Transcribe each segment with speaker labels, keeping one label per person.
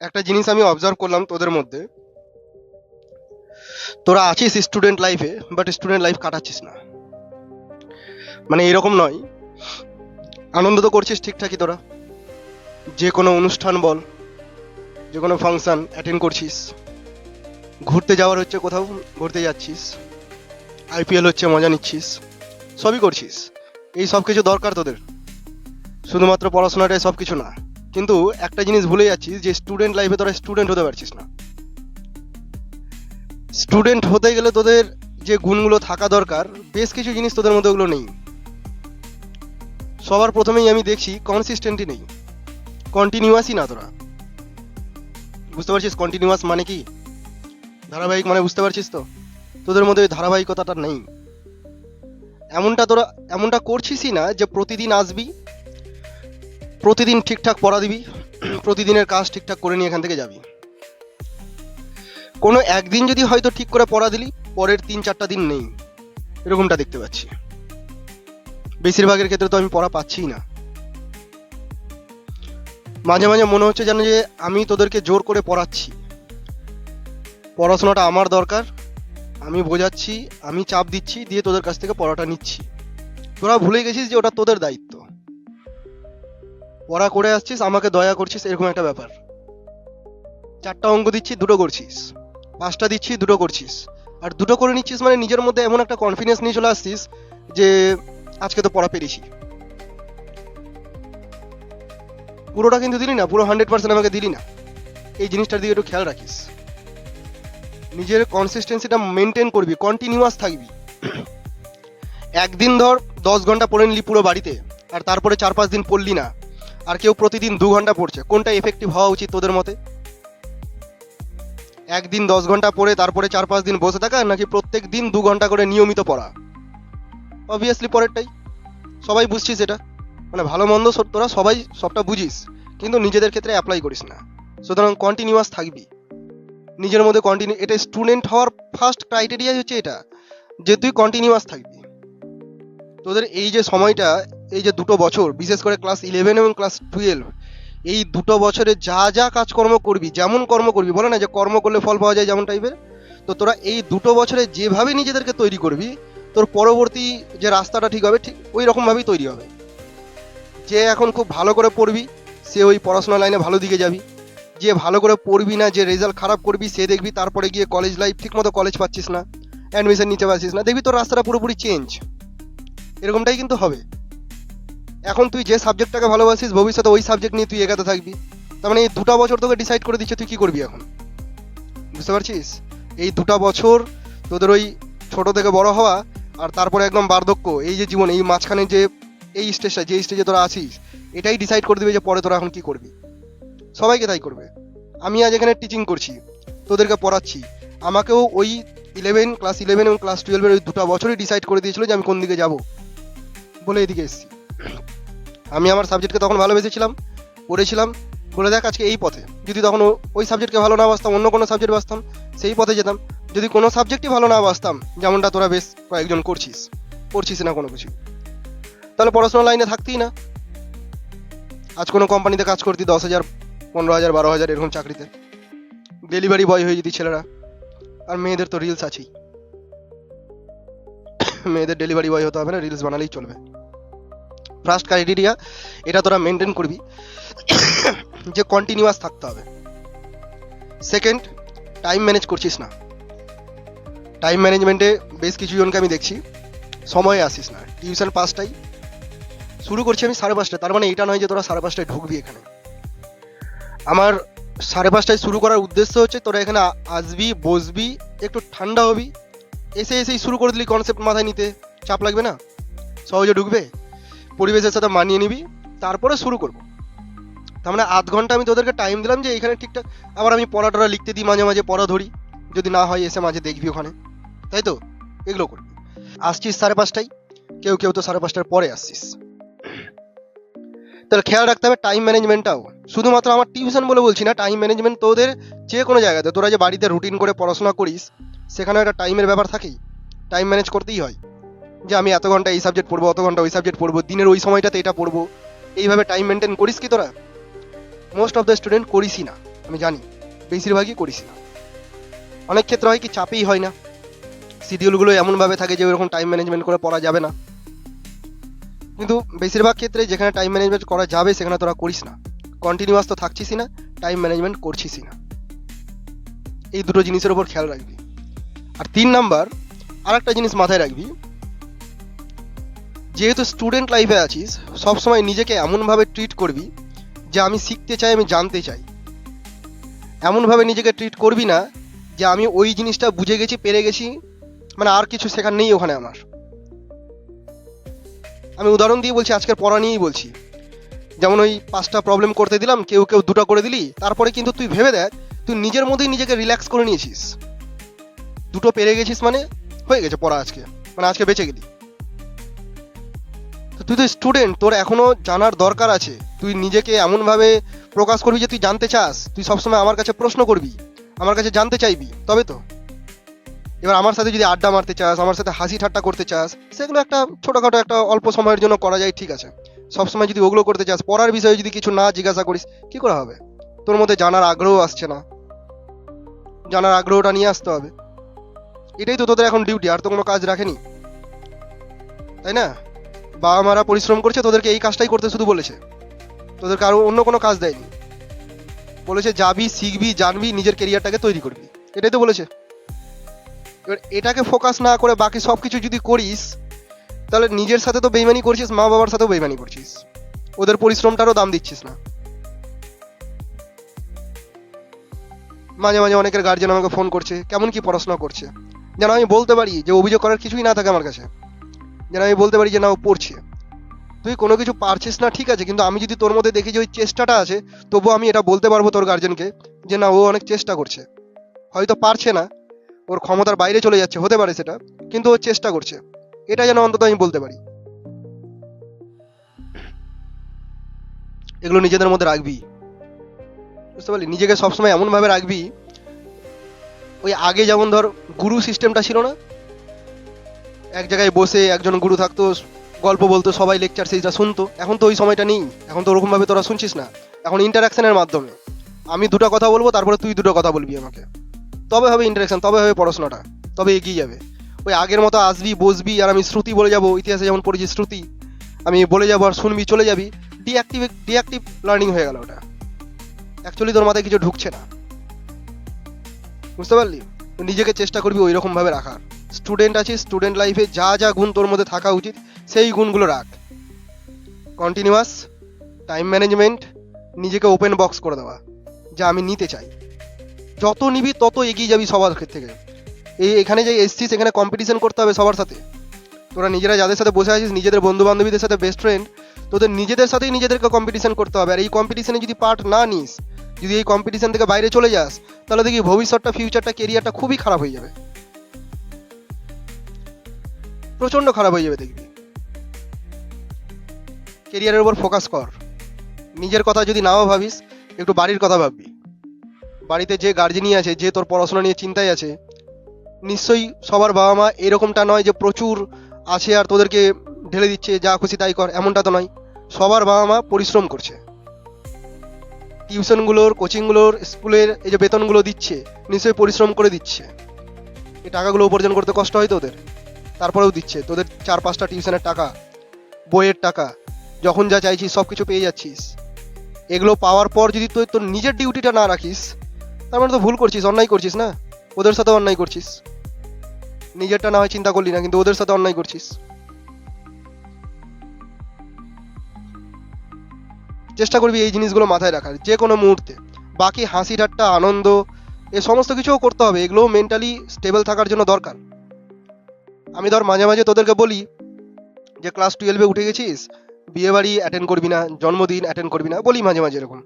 Speaker 1: একটা জিনিস আমি অবজার্ভ করলাম তোদের মধ্যে, তোরা আছিস স্টুডেন্ট লাইফে বাট স্টুডেন্ট লাইফ কাটাচ্ছিস না। মানে এরকম নয়, আনন্দ তো করছিস ঠিকঠাকই, তোরা যে কোনো অনুষ্ঠান বল, যে কোনো ফাংশন অ্যাটেন্ড করছিস, ঘুরতে যাওয়ার হচ্ছে কোথাও ঘুরতে যাচ্ছিস, আইপিএল হচ্ছে মজা নিচ্ছিস, সবই করছিস। এই সব কিছু দরকার তোদের, শুধুমাত্র পড়াশোনাটাই সব কিছু না। কিন্তু একটা জিনিস ভুলে যাচ্ছিস যে স্টুডেন্ট লাইফে তোরা স্টুডেন্ট হতে পারছিস না। স্টুডেন্ট হতে গেলে তোদের যে গুণগুলো থাকা দরকার, বেশ কিছু জিনিস তোদের মধ্যে ওগুলো নেই। সবার প্রথমেই আমি দেখছি কনসিস্টেন্টই নেই, কন্টিনিউয়াসই না তোরা। বুঝতে পারছিস কন্টিনিউয়াস মানে কি, ধারাবাহিক মানে বুঝতে পারছিস তো? তোদের মধ্যে ওই ধারাবাহিকতাটা নেই। তোরা এমনটা করছিসই না যে প্রতিদিন আসবি, প্রতিদিন ঠিকঠাক পড়া দিবি, প্রতিদিনের কাজ ঠিকঠাক করে নিয়ে এখান থেকে যাবি। কোনো একদিন যদি হয়তো ঠিক করে পড়া দিলি, পরের 3-4টা দিন নেই, এরকমটা দেখতে পাচ্ছি। বেশিরভাগের ক্ষেত্রে তো আমি পড়া পাচ্ছিই না। মাঝে মাঝে মনে হচ্ছে যেন যে আমি তোদেরকে জোর করে পড়াচ্ছি। পড়াশোনাটা আমার দরকার, আমি বোঝাচ্ছি, আমি চাপ দিচ্ছি, দিয়ে তোদের কাছ থেকে পড়াটা নিচ্ছি। তোরা ভুলে গেছিস যে ওটা তোদের দায়িত্ব। পড়া করে আসছিস, আমাকে দয়া করছিস, এরকম একটা ব্যাপার। 4টা অঙ্ক দিচ্ছি, 2টো করছিস, 5টা দিচ্ছি, 2টো করছিস। আর 2টো করে নিচ্ছিস মানে নিজের মধ্যে এমন একটা কনফিডেন্স নিয়ে চলে আসছিস যে আজকে তো পড়া পেরেছি। পুরোটা কিন্তু দিলি না, পুরো 100% আমাকে দিলি না। এই জিনিসটার দিকে একটু খেয়াল রাখিস। নিজের কনসিস্টেন্সিটা মেনটেন করবি, কন্টিনিউয়াস থাকবি। একদিন ধর 10 ঘন্টা পড়ে নিলি পুরো বাড়িতে, আর তারপরে 4-5 দিন পড়লি না, আর কেউ প্রতিদিন 2 ঘন্টা পড়ছে, কোনটা এফেক্টিভ হওয়া উচিত তোদের মতে? একদিন 10 ঘন্টা পড়ে তারপরে 4-5 দিন বসে থাকা, নাকি প্রত্যেক দিন 2 ঘন্টা করে নিয়মিত পড়া? অবভিয়াসলি পরেরটাই। সবাই বুঝছিস এটা, মানে ভালো মন্দ তোরা সবাই সবটা বুঝিস, কিন্তু নিজেদের ক্ষেত্রে অ্যাপ্লাই করিস না। সুতরাং কন্টিনিউয়াস থাকবি নিজের মধ্যে। এটা স্টুডেন্ট হওয়ার ফার্স্ট ক্রাইটেরিয়াই হচ্ছে এটা, যে তুই কন্টিনিউয়াস থাকবি। তোদের এই যে সময়টা, এই যে 2টো বছর, বিশেষ করে ক্লাস 11 এবং ক্লাস 12, এই 2টো বছরে যা যা কাজকর্ম করবি, যেমন কর্ম করবি, বলে না যে কর্ম করলে ফল পাওয়া যায়, যেমন টাইপের। তো তোরা এই 2টো বছরে যেভাবে নিজেদেরকে তৈরি করবি, তোর পরবর্তী যে রাস্তাটা ঠিক হবে, ঠিক ওই রকমভাবেই তৈরি হবে। যে এখন খুব ভালো করে পড়বি, সে ওই পড়াশোনা লাইনে ভালো দিকে যাবি। যে ভালো করে পড়বি না, যে রেজাল্ট খারাপ করবি, সে দেখবি তারপরে গিয়ে কলেজ লাইফ ঠিকমতো কলেজ পাচ্ছিস না, অ্যাডমিশন নিতে পারছিস না, দেখবি তোর রাস্তাটা পুরোপুরি চেঞ্জ। এরকমটাই কিন্তু হবে। এখন তুই যে সাবজেক্টটাকে ভালোবাসিস, ভবিষ্যতে ওই সাবজেক্ট নিয়ে তুই এগাতে থাকবি। তার মানে এই 2টা বছর তোকে ডিসাইড করে দিচ্ছে তুই কি করবি এখন। বুঝতে পারছিস? এই 2টা বছর তোদের ওই ছোট থেকে বড় হওয়া, আর তারপরে একদম বার্ধক্য, এই যে জীবন, এই মাঝখানে যে এই স্টেজটা, যে স্টেজে তোরা আছিস, এটাই ডিসাইড করে দিবে যে পরে তোরা এখন কি করবি। সবাইকে তাই করবে। আমি আজ এখানে টিচিং করছি, তোদেরকে পড়াচ্ছি, আমাকেও ওই ক্লাস 11 এবং ক্লাস 12-এর ওই 2টা বছরই ডিসাইড করে দিয়েছিল যে আমি কোন দিকে যাব, বলে এদিকে এসেছি। আমি আমার সাবজেক্টকে তখন ভালোবেসেছিলাম, পড়েছিলাম, বলে দেখ আজকে এই পথে। যদি তখন ওই সাবজেক্টকে ভালো না বাসতাম, অন্য কোনো সাবজেক্ট বাসতাম, সেই পথে যেতাম। যদি কোনো সাবজেক্টই ভালো না বাসতাম, যেমনটা তোরা বেশ কয়েকজন করছিস না কোনো কিছু, তাহলে পড়াশোনা লাইনে থাকতেই না। আজ কোনো কোম্পানিতে কাজ করতি 10,000, 15,000, 12,000 এরকম চাকরিতে, ডেলিভারি বয় হয়ে যেতি ছেলেরা। আর মেয়েদের তো রিলস আছেই, মেয়েদের ডেলিভারি বয় হতে হবে না, রিলস বানালেই চলবে। ফার্স্ট ক্রাইটেরিয়া এটা তোরা মেনটেন করবি, যে কন্টিনিউয়াস থাকতে হবে। সেকেন্ড, টাইম ম্যানেজ করছিস না। টাইম ম্যানেজমেন্টে বেশ কিছু জনকে আমি দেখছি সময়ে আসিস না। টিউশন 5টায় শুরু করছি, আমি 5:30, তার মানে এটা নয় যে তোরা 5:30 ঢুকবি এখানে। আমার 5:30 শুরু করার উদ্দেশ্য হচ্ছে তোরা এখানে আসবি, বসবি, একটু ঠান্ডা হবি, এসেই শুরু করে দিলি কনসেপ্ট মাথায় নিতে, চাপ লাগবে না, সহজে ঢুকবে, পরিবেশের সাথে মানিয়ে নিবি, তারপরে শুরু করবো। তার মানে আধ ঘন্টা আমি তোদেরকে টাইম দিলাম যে এখানে ঠিকঠাক। আবার আমি পড়াটা লিখতে দিই, মাঝে মাঝে পড়া ধরি, যদি না হয় এসে মাঝে দেখবি ওখানে, তাই তো? এগুলো করবি। আসছিস 5:30, কেউ কেউ তো 5:30 পরে আসছিস, তাহলে খেয়াল রাখতে হবে টাইম ম্যানেজমেন্টটাও। শুধুমাত্র আমার টিউশন বলে বলছি না, টাইম ম্যানেজমেন্ট তোদের যে কোনো জায়গাতে, তোরা যে বাড়িতে রুটিন করে পড়াশোনা করিস, সেখানে একটা টাইমের ব্যাপার থাকেই, টাইম ম্যানেজ করতেই হয়। যে আমি এত ঘন্টা এই সাবজেক্ট পড়বো, অত ঘন্টা ওই সাবজেক্ট পড়বো, দিনের ওই সময়টাতে এটা পড়বো, এইভাবে টাইম মেনটেন করিস কি তোরা? মোস্ট অফ দ্য স্টুডেন্ট করিসই না। আমি জানি বেশিরভাগই করিস না। অনেক ক্ষেত্রে হয় কি চাপেই হয় না, শিডিউলগুলো এমনভাবে থাকে যে ওরকম টাইম ম্যানেজমেন্ট করে পড়া যাবে না। কিন্তু বেশিরভাগ ক্ষেত্রে যেখানে টাইম ম্যানেজমেন্ট করা যাবে সেখানে তোরা করিস না, কন্টিনিউয়াস তো থাকছিসই না, টাইম ম্যানেজমেন্ট করছিসই না। এই দুটো জিনিসের উপর খেয়াল রাখবি। আর 3 নাম্বার আর একটা জিনিস মাথায় রাখবি, যেহেতু স্টুডেন্ট লাইফে আছিস সবসময় নিজেকে এমনভাবে ট্রিট করবি যে আমি শিখতে চাই, আমি জানতে চাই। এমনভাবে নিজেকে ট্রিট করবি না যে আমি ওই জিনিসটা বুঝে গেছি, পেরে গেছি, মানে আর কিছু শেখার নেই ওখানে আমার। আমি উদাহরণ দিয়ে বলছি, আজকের পড়া নিয়েই বলছি। যেমন ওই 5টা প্রবলেম করতে দিলাম, কেউ 2টা করে দিলি, তারপরে কিন্তু তুই ভেবে দেখ তুই নিজের মধ্যেই নিজেকে রিল্যাক্স করে নিয়েছিস, 2টো পেরে গেছিস, মানে হয়ে গেছে পড়া আজকে, মানে আজকে বেঁচে গেলি। তো তুই তো স্টুডেন্ট, তোর এখনো জানার দরকার আছে। তুই নিজেকে এমনভাবে প্রকাশ করবি যে তুই জানতে চাস, তুই সবসময় আমার কাছে প্রশ্ন করবি, আমার কাছে জানতে চাইবি, তবে তো। এবার আমার সাথে যদি আড্ডা মারতে চাস, আমার সাথে হাসি ঠাট্টা করতে চাস, সেগুলো একটা ছোটোখাটো একটা অল্প সময়ের জন্য করা যায়, ঠিক আছে। সবসময় যদি ওগুলো করতে চাস, পড়ার বিষয়ে যদি কিছু না জিজ্ঞাসা করিস, কি করে হবে? তোর মধ্যে জানার আগ্রহ আসছে না, জানার আগ্রহটা নিয়ে আসতে হবে। এটাই তো তোদের এখন ডিউটি, আর তো কোনো কাজ রাখেনি, তাই না? বাবা মারা পরিশ্রম করছে, তোদেরকে এই কাজটাই করতে শুধু বলেছে, তোদেরকে আরো অন্য কোনো কাজ দেয়নি। বলেছে যাবি, শিখবি, জানবি, নিজের কেরিয়ারটাকে তৈরি করবি, এটাই তো বলেছে। এবার এটাকে ফোকাস না করে বাকি সব কিছু যদি করিস, তাহলে নিজের সাথে তো বেইমানি করছিস, মা বাবার সাথেও বেইমানি করছিস, ওদের পরিশ্রমটারও দাম দিচ্ছিস না। মাঝে মাঝে অনেকের গার্জেন আমাকে ফোন করছে, কেমন কি পড়াশোনা করছে, যেন আমি বলতে পারি, যে অভিযোগ করার কিছুই না থাকে আমার কাছে, যেন আমি বলতে পারি যে না ও পড়ছে। তুই কোনো কিছু পারছিস না, ঠিক আছে, কিন্তু আমি যদি তোর মধ্যে দেখি যে ওই চেষ্টাটা আছে, তবুও আমি এটা বলতে পারবো তোর গার্জেনকে যে না ও অনেক চেষ্টা করছে। হয়তো পারছে না, ওর ক্ষমতার বাইরে চলে যাচ্ছে, হতে পারে সেটা, কিন্তু ও চেষ্টা করছে, এটা যেন অন্তত আমি বলতে পারি। এগুলো নিজেদের মধ্যে রাখবি, বুঝতে পারলি? নিজেকে সবসময় এমনভাবে রাখবি, ওই আগে যেমন ধর গুরু সিস্টেমটা ছিল না, এক জায়গায় বসে একজন গুরু থাকতো, গল্প বলতো, সবাই লেকচার সেইটা শুনতো। এখন তো ওই সময়টা নেই, এখন তো ওরকম ভাবে তোরা শুনছিস না, এখন ইন্টারাকশনের মাধ্যমে আমি 2টা কথা বলবো, তারপরে তুই 2টো কথা বলবি আমাকে, তবে হবে ইন্টারাকশন, তবে হবে পড়াশোনাটা, তবে এগিয়ে যাবে। ওই আগের মতো আসবি, বসবি, আর আমি শ্রুতি বলে যাবো, ইতিহাসে যেমন পড়েছি শ্রুতি, আমি বলে যাবো আর শুনবি, চলে যাবি, ডিঅ্যাক্টিভ লার্নিং হয়ে গেল ওটা। অ্যাকচুয়ালি তোর মাথায় কিছু ঢুকছে না, বুঝতে পারলি? তো নিজেকে চেষ্টা করবি ওই রকম ভাবে রাখার। স্টুডেন্ট আছিস, স্টুডেন্ট লাইফে যা যা গুণ তোর মধ্যে থাকা উচিত সেই গুণগুলো রাখ। কন্টিনিউয়াস টাইম ম্যানেজমেন্ট, নিজেকে ওপেন বক্স করে দেওয়া, যা আমি নিতে চাই। যত নিবি তত এগিয়ে যাবি সবার থেকে। এখানে যে এসছিস, এখানে কম্পিটিশন করতে হবে সবার সাথে। তোরা নিজেরা যাদের সাথে বসে আছিস, নিজেদের বন্ধু বান্ধবীদের সাথে, বেস্ট ফ্রেন্ড, তোদের নিজেদের সাথেই নিজেদেরকে কম্পিটিশন করতে হবে। আর এই কম্পিটিশনে যদি পার্ট না নিস, যদি এই কম্পিটিশন থেকে বাইরে চলে যাস, তাহলে দেখি ভবিষ্যৎটা, ফিউচারটা, কেরিয়ারটা খুবই খারাপ হয়ে যাবে, প্রচন্ড খারাপ হয়ে যাবে দেখবি। কেরিয়ারের উপর ফোকাস কর। নিজের কথা যদি নাও ভাবিস, একটু বাড়ির কথা ভাববি। বাড়িতে যে গার্জেনই আছে, যে তোর পড়াশোনা নিয়ে চিন্তায় আছে, নিশ্চয়ই সবার বাবা মা এরকমটা নয় যে প্রচুর আছে আর তোদেরকে ঢেলে দিচ্ছে যা খুশি তাই কর, এমনটা তো নয়। সবার বাবা মা পরিশ্রম করছে, টিউশনগুলোর, কোচিংগুলোর, স্কুলের এই যে বেতনগুলো দিচ্ছে, নিশ্চয়ই পরিশ্রম করে দিচ্ছে। এই টাকাগুলো উপার্জন করতে কষ্ট হয় তোদের, তারপরেও দিচ্ছে। তোদের 4-5টা টিউশনের টাকা, বইয়ের টাকা, যখন যা চাইছিস সব কিছু পেয়ে যাচ্ছিস। এগুলো পাওয়ার পর যদি তুই তোর নিজের ডিউটিটা না রাখিস, তার মানে তো ভুল করছিস, অন্যায় করছিস না? ওদের সাথে অন্যায় করছিস। নিজেরটা না হয় চিন্তা করলি না, কিন্তু ওদের সাথে অন্যায় করছিস। চেষ্টা করবি এই জিনিসগুলো মাথায় রাখার যে কোনো মুহূর্তে। বাকি হাসি ঠাট্টা, আনন্দ, এ সমস্ত কিছুও করতে হবে, এগুলোও মেন্টালি স্টেবল থাকার জন্য দরকার। আমি ধর মাঝে মাঝে তোদেরকে বলি যে ক্লাস 12-এ উঠে গেছিস, বিয়ে বাড়ি অ্যাটেন্ড করবি না, জন্মদিন অ্যাটেন্ড করবি না, বলি মাঝে মাঝে এরকম।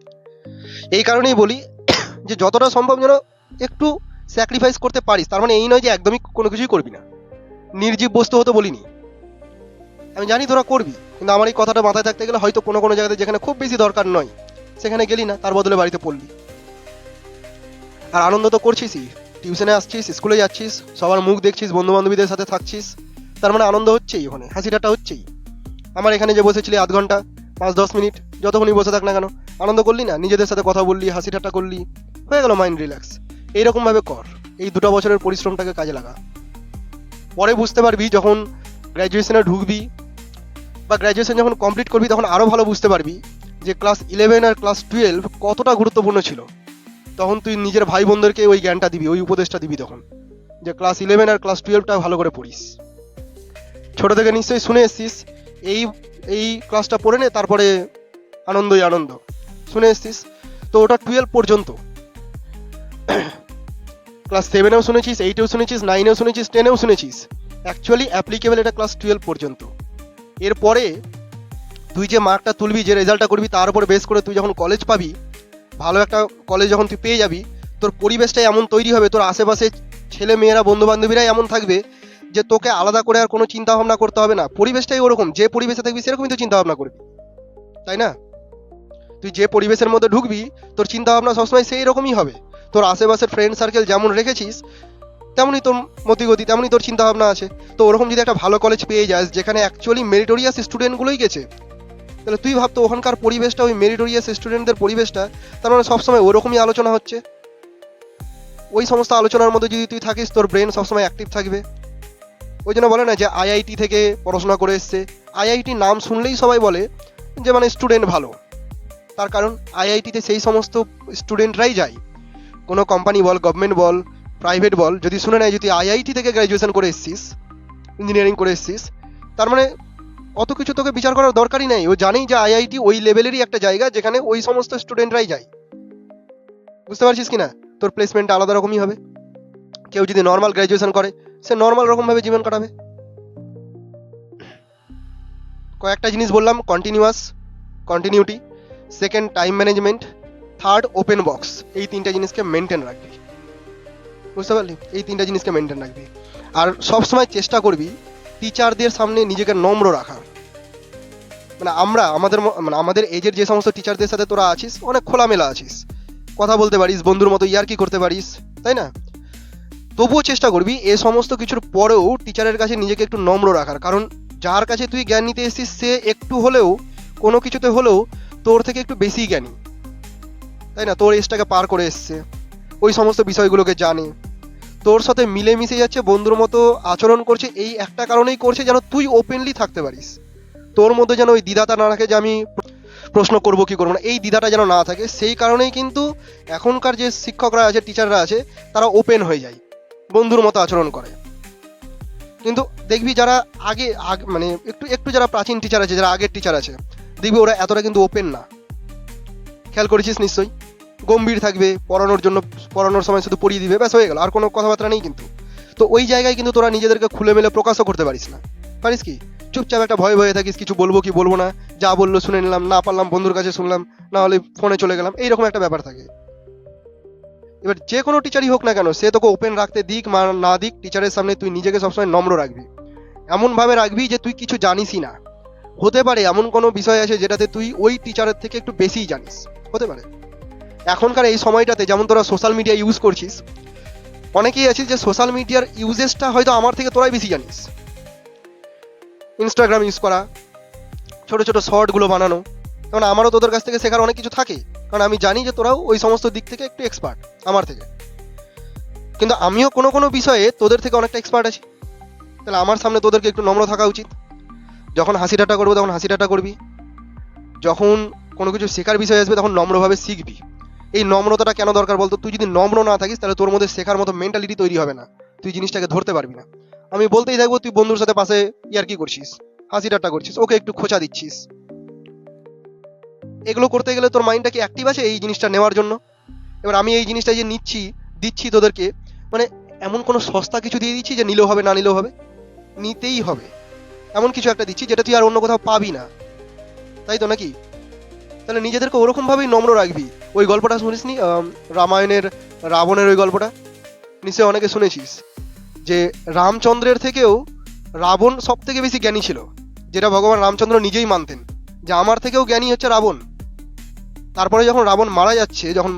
Speaker 1: এই কারণেই বলি যে যতটা সম্ভব যেন একটু স্যাক্রিফাইস করতে পারিস। তার মানে এই নয় যে একদমই কোনো কিছুই করবি না, নির্জীব বস্তু হতে বলিনি। আমি জানি তোরা করবি, কিন্তু আমার এই কথাটা মাথায় থাকতে গেলে হয়তো কোনো কোনো জায়গাতে যেখানে খুব বেশি দরকার নয় সেখানে গেলি না, তার বদলে বাড়িতে পড়লি। আর আনন্দ তো করছিসই, টিউশনে আসছিস, স্কুলে যাচ্ছিস, সবার মুখ দেখছিস, বন্ধু বান্ধবীদের সাথে থাকছিস, তার মানে আনন্দ হচ্ছেই, ওখানে হাসি ঠাট্টা হচ্ছেই। আমার এখানে যে বসেছিলি আধ ঘন্টা, 5-10 মিনিট, যতক্ষণই বসে থাক না কেন, আনন্দ করলি না? নিজেদের সাথে কথা বললি, হাসি ঠাট্টা করলি, হয়ে গেল মাইন্ড রিল্যাক্স। এইরকমভাবে কর, এই 2টা বছরের পরিশ্রমটাকে কাজে লাগা। পরে বুঝতে পারবি যখন গ্র্যাজুয়েশনে ঢুকবি বা গ্র্যাজুয়েশন যখন কমপ্লিট করবি তখন আরও ভালো বুঝতে পারবি যে ক্লাস 11 আর ক্লাস 12 কতটা গুরুত্বপূর্ণ ছিল। তখন তুই নিজের ভাই বোনদেরকে ওই জ্ঞানটা দিবি, ওই উপদেশটা দিবি তখন, যে ক্লাস 11 আর ক্লাস 12টা ভালো করে পড়িস। ছোট থেকে নিশ্চয়ই শুনে এসছিস এই এই ক্লাসটা পড়ে নে, তারপরে আনন্দই আনন্দ শুনে এসছিস। তো ওটা 12 পর্যন্ত। ক্লাস 7এও শুনেছিস, 8এও শুনেছিস, 9এও শুনেছিস, 10এও শুনেছিস। অ্যাকচুয়ালি অ্যাপ্লিকেবল এটা ক্লাস 12 পর্যন্ত। এরপরে তুই যে মার্কটা তুলবি, যে রেজাল্টটা করবি, তার উপর বেস করে তুই যখন কলেজ পাবি, ভালো একটা কলেজ যখন তুই পেয়ে যাবি, তোর পরিবেশটা এমন তৈরি হবে, তোর আশেপাশে ছেলে মেয়েরা বন্ধু বান্ধবীরাই এমন থাকবে যে তোকে আলাদা করে আর কোনো চিন্তা ভাবনা করতে হবে না। পরিবেশটাই ওরকম, যে পরিবেশে থাকবি সেরকমই তো চিন্তা ভাবনা করবি, তাই না? তুই যে পরিবেশের মধ্যে ঢুকবি তোর চিন্তা ভাবনা সবসময় সেই রকমই হবে। তোর আশেপাশের ফ্রেন্ড সার্কেল যেমন রেখেছিস তেমনই তোর মতিগতি, তেমনই তোর চিন্তা ভাবনা আছে। তো ওরকম যদি একটা ভালো কলেজ পেয়ে যাস যেখানে অ্যাকচুয়ালি মেরিটোরিয়াস স্টুডেন্টগুলোই গেছে, তাহলে তুই ভাবতো ওখানকার পরিবেশটা, ওই মেরিটোরিয়াস স্টুডেন্টদের পরিবেশটা, তার মানে সবসময় ওরকমই আলোচনা হচ্ছে। ওই সমস্ত আলোচনার মধ্যে যদি তুই থাকিস তোর ব্রেন সবসময় অ্যাক্টিভ থাকবে। ওই জন্য বলে না যে আইআইটি থেকে পড়াশোনা করে এসছে, আইআইটি নাম শুনলেই সবাই বলে যে মানে স্টুডেন্ট ভালো। তার কারণ আইআইটিতে সেই সমস্ত স্টুডেন্টরাই যায়। কোনো কোম্পানি বল, গভর্নমেন্ট বল, প্রাইভেট বল, যদি শুনে নেয় যদি আইআইটি থেকে গ্র্যাজুয়েশন করে এসছিস, ইঞ্জিনিয়ারিং করে এসছিস, তার মানে অত কিছু তোকে বিচার করার দরকারই নেই। ও জানেই যে আইআইটি ওই লেভেলেরই একটা জায়গা যেখানে ওই সমস্ত স্টুডেন্টরাই যায়। বুঝতে পারছিস কি না? তোর প্লেসমেন্টটা আলাদা রকমই হবে। কেউ যদি নর্মাল গ্র্যাজুয়েশন করে সে নর্মাল রকমভাবে জীবন কাটাবে। কয়েকটা জিনিস বললাম, continuity, second time management, third open box. এই 3টা জিনিসকে মেনটেন রাখবি। বুঝতে পারলি? এই 3টা জিনিসকে মেনটেন রাখবি। আর সবসময় চেষ্টা করবি টিচারদের সামনে নিজেকে নম্র রাখার। মানে আমাদের এজের যে সমস্ত টিচারদের সাথে তোরা আছিস অনেক খোলামেলা আছিস, কথা বলতে পারিস, বন্ধুর মতো ইয়ার্কি করতে পারিস, তাই না? তবুও চেষ্টা করবি এ সমস্ত কিছুর পরেও টিচারের কাছে নিজেকে একটু নম্র রাখার। কারণ যার কাছে তুই জ্ঞান নিতে এসেছিস সে একটু হলেও, কোনো কিছুতে হলেও তোর থেকে একটু বেশি জ্ঞানী, তাই না? তোর এজটাকে পার করে এসছে, ওই সমস্ত বিষয়গুলোকে জানে, তোর সাথে মিলেমিশে যাচ্ছে, বন্ধুর মতো আচরণ করছে। এই একটা কারণেই করছে যেন তুই ওপেনলি থাকতে পারিস। তোর মধ্যে যেন ওই দ্বিধাটা না রাখে যে আমি প্রশ্ন করবো কি করবো না, এই দ্বিধাটা যেন না থাকে। সেই কারণেই কিন্তু এখনকার যে শিক্ষকরা আছে, টিচাররা আছে, তারা ওপেন হয়ে যায়, বন্ধুর মতো আচরণ করে। কিন্তু দেখবি যারা মানে একটু যারা প্রাচীন টিচার আছে, যারা আগের টিচার আছে, দেখবি ওরা এতটা কিন্তু ওপেন না। খেয়াল করেছিস নিশ্চয়ই? গম্ভীর থাকবে, পড়ানোর সময় শুধু পড়িয়ে দিবে, ব্যাস হয়ে গেল, আর কোনো কথাবার্তা নেই কিন্তু। তো ওই জায়গায় কিন্তু তোরা নিজেদেরকে খুলে মেলে প্রকাশও করতে পারিস না। পারিস কি? চুপচাপ একটা ভয়ে থাকিস, কিছু বলবো কি বলবো না, যা বললো শুনে নিলাম, না পারলাম বন্ধুর কাছে শুনলাম, না হলে ফোনে চলে গেলাম, এইরকম একটা ব্যাপার থাকে। এবার যে কোনো টিচারই হোক না কেন, সে তোকে ওপেন রাখতে দিক বা না দিক, টিচারের সামনে তুই নিজেকে সবসময় নম্র রাখবি। এমনভাবে রাখবি যে তুই কিছু জানিসই না। হতে পারে এমন কোনো বিষয় আছে যেটাতে তুই ওই টিচারের থেকে একটু বেশিই জানিস, হতে পারে। এখনকার এই সময়টাতে যেমন তোরা সোশ্যাল মিডিয়া ইউজ করছিস, অনেকেই আছিস যে সোশ্যাল মিডিয়ার ইউজেসটা হয়তো আমার থেকে তোরাই বেশি জানিস। ইনস্টাগ্রাম ইউজ করা, ছোট ছোট শর্টগুলো বানানো, কারণ আমারও তোদের কাছ থেকে শেখার অনেক কিছু থাকে, কারণ আমি জানি যে তোরাও ওই সমস্ত দিক থেকে একটু এক্সপার্ট আমার থেকে। কিন্তু আমিও কোনো কোনো বিষয়ে তোদের থেকে অনেকটা এক্সপার্ট আছি। তাহলে আমার সামনে তোদেরকে একটু নম্র থাকা উচিত। যখন হাসি ঠাট্টা করবো তখন হাসি ঠাট্টা করবি, যখন কোনো কিছু শেখার বিষয় আসবে তখন নম্রভাবে শিখবি। এই নম্রতাটা কেন দরকার বলতো? তুই যদি নম্র না থাকিস তাহলে তোর মধ্যে শেখার মতো মেন্টালিটি তৈরি হবে না, তুই জিনিসটাকে ধরতে পারবি না। আমি বলতেই থাকবো, তুই বন্ধুর সাথে পাশে ইয়ার্কি করছিস, হাসি ঠাট্টা করছিস, ওকে একটু খোঁচা দিচ্ছিস। এগুলো করতে গেলে তোর মাইন্ডটা কি অ্যাক্টিভ আছে এই জিনিসটা নেওয়ার জন্য? এবার আমি এই জিনিসটা যে দিচ্ছি তোদেরকে, মানে এমন কোনো সস্তা কিছু দিয়ে দিচ্ছি যে নিলেও হবে না নিলেও হবে, নিতেই হবে, এমন কিছু একটা দিচ্ছি যেটা তুই আর অন্য কোথাও পাবি না, তাই তো নাকি? তাহলে নিজেদেরকে ওরকম ভাবেই নম্র রাখবি। ওই গল্পটা শুনিসনি, রামায়ণের রাবণের ওই গল্পটা নিশ্চয়ই অনেকে শুনেছিস, যে রামচন্দ্রের থেকেও রাবণ সব থেকে বেশি জ্ঞানী ছিল, যেটা ভগবান রামচন্দ্র নিজেই মানতেন যে আমার থেকেও জ্ঞানী হচ্ছে রাবণ। তারপরে যখন রাবণ মারা যাচ্ছে, যখন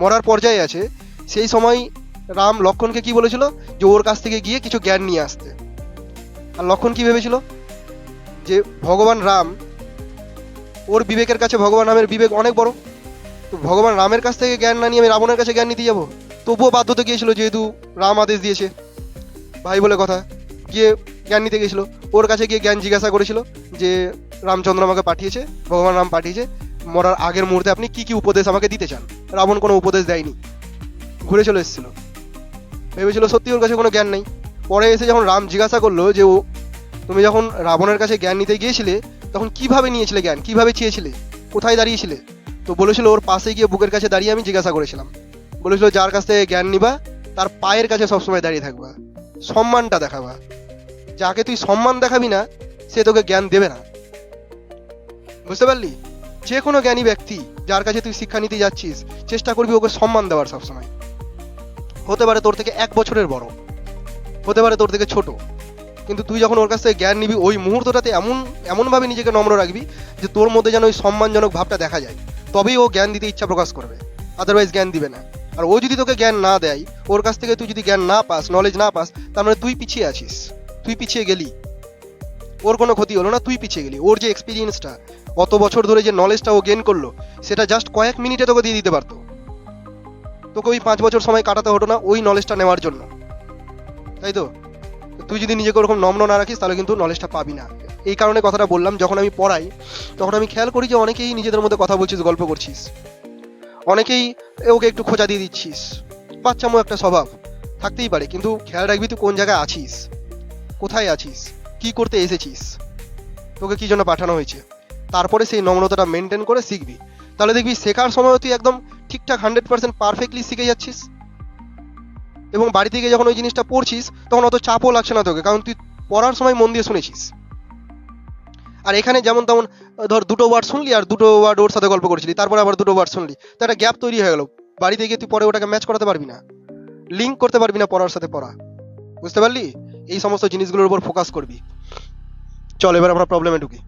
Speaker 1: মরার পর্যায়ে আছে, সেই সময় রাম লক্ষ্মণকে কি বলেছিল, যে ওর কাছ থেকে গিয়ে কিছু জ্ঞান নিয়ে আসতে। আর লক্ষ্মণ কি ভেবেছিল, যে ভগবান রাম, ওর বিবেকের কাছে ভগবান রামের বিবেক অনেক বড়, তো ভগবান রামের কাছ থেকে জ্ঞান না নিয়ে আমি রাবণের কাছে জ্ঞান নিতে যাবো? তবুও বাধ্যতা গিয়েছিল, যেহেতু রাম আদেশ দিয়েছে, ভাই বলে কথা, গিয়ে জ্ঞান নিতে গেছিল। ওর কাছে গিয়ে জ্ঞান জিজ্ঞাসা করেছিল যে রামচন্দ্র আমাকে পাঠিয়েছে, ভগবান রাম পাঠিয়েছে, মরার আগের মুহূর্তে আপনি কি কি উপদেশ আমাকে দিতে চান? রাবণ কোনো উপদেশ দেয়নি, ঘুরে চলে এসেছিল। ভেবেছিল সত্যি ওর কাছে কোনো জ্ঞান নেই। পরে এসে যখন রাম জিজ্ঞাসা করলো যে ও তুমি যখন রাবণের কাছে জ্ঞান নিতে গিয়েছিলে তখন কিভাবে নিয়েছিলে জ্ঞান, কিভাবে চেয়েছিলে, কোথায় দাঁড়িয়েছিলে? তো বলেছিল ওর পাশে গিয়ে বুকের কাছে দাঁড়িয়ে আমি জিজ্ঞাসা করেছিলাম। বলেছিল যার কাছ থেকে জ্ঞান নিবা তার পায়ের কাছে সবসময় দাঁড়িয়ে থাকবা, সম্মানটা দেখাবা। যাকে তুই সম্মান দেখাবি না সে তোকে জ্ঞান দেবে না, বুঝতে পারলি? যে কোনো জ্ঞানী ব্যক্তি যার কাছে তুই শিক্ষা নিতে যাচ্ছিস চেষ্টা করবি ওকে সম্মান দেওয়ার সবসময়। হতে পারে তোর থেকে 1 বছরের বড়, হতে পারে তোর থেকে ছোট, কিন্তু তুই যখন ওর কাছ থেকে জ্ঞান নিবি ওই মুহূর্তটাতে এমনভাবে নিজেকে নম্র রাখবি যে তোর মধ্যে যেন ওই সম্মানজনক ভাবটা দেখা যায়, তবেই ও জ্ঞান দিতে ইচ্ছা প্রকাশ করবে, আদারওয়াইজ জ্ঞান দিবে না। আর ও যদি তোকে জ্ঞান না দেয়, ওর কাছ থেকে তুই যদি জ্ঞান না পাস, নলেজ না পাস, তার মানে তুই পিছিয়ে আছিস, তুই পিছিয়ে গেলি। ওর কোনো ক্ষতি হলো না, তুই পিছিয়ে গেলি। ওর যে এক্সপিরিয়েন্সটা, অত বছর ধরে যে নলেজটা ও গেইন করলো, সেটা জাস্ট কয়েক মিনিটে তোকে দিয়ে দিতে পারতো। তোকে ওই 5 বছর সময় কাটাতে হতো না ওই নলেজটা নেওয়ার জন্য, তাই তো? তুই যদি নিজেকে ওরকম নম্র না রাখিস তাহলে কিন্তু নলেজটা পাবি না। এই কারণে কথাটা বললাম, যখন আমি পড়াই তখন আমি খেয়াল করি যে অনেকেই নিজেদের মধ্যে কথা বলছিস, গল্প করছিস, অনেকেই ওকে একটু খোঁচা দিয়ে দিচ্ছিস। বাচ্চামো একটা স্বভাব থাকতেই পারে, কিন্তু খেয়াল রাখবি তুই কোন জায়গায় আছিস, কোথায় আছিস, কি করতে এসেছিস, তোকে কি জন্য পাঠানো হয়েছে। তারপরে সেই নম্রতাটা মেনটেন করে শিখবি, তাহলে দেখবি শেখার সময় তুই একদম ঠিকঠাক 100% পারফেক্টলি শিখে যাচ্ছিস। এবং বাড়ি থেকে যখন ওই জিনিসটা পড়ছিস তখন অত চাপও লাগছে না তোকে, কারণ তুই পড়ার সময় মন দিয়ে শুনেছিস। আর এখানে যেমন তেমন ধর 2টো ওয়ার্ড শুনলি আর 2টো ওয়ার্ড ওর সাথে গল্প করেছিলি, তারপরে আবার 2টো ওয়ার্ড শুনলি, তো একটা গ্যাপ তৈরি হয়ে গেল। বাড়িতে গিয়ে তুই পরে ওটাকে ম্যাচ করাতে পারবি না, লিঙ্ক করতে পারবি না পড়ার সাথে পড়া, বুঝতে পারলি? এই সমস্ত জিনিসগুলোর উপর ফোকাস করবি। চল এবার আমরা প্রবলেমে ঢুকি।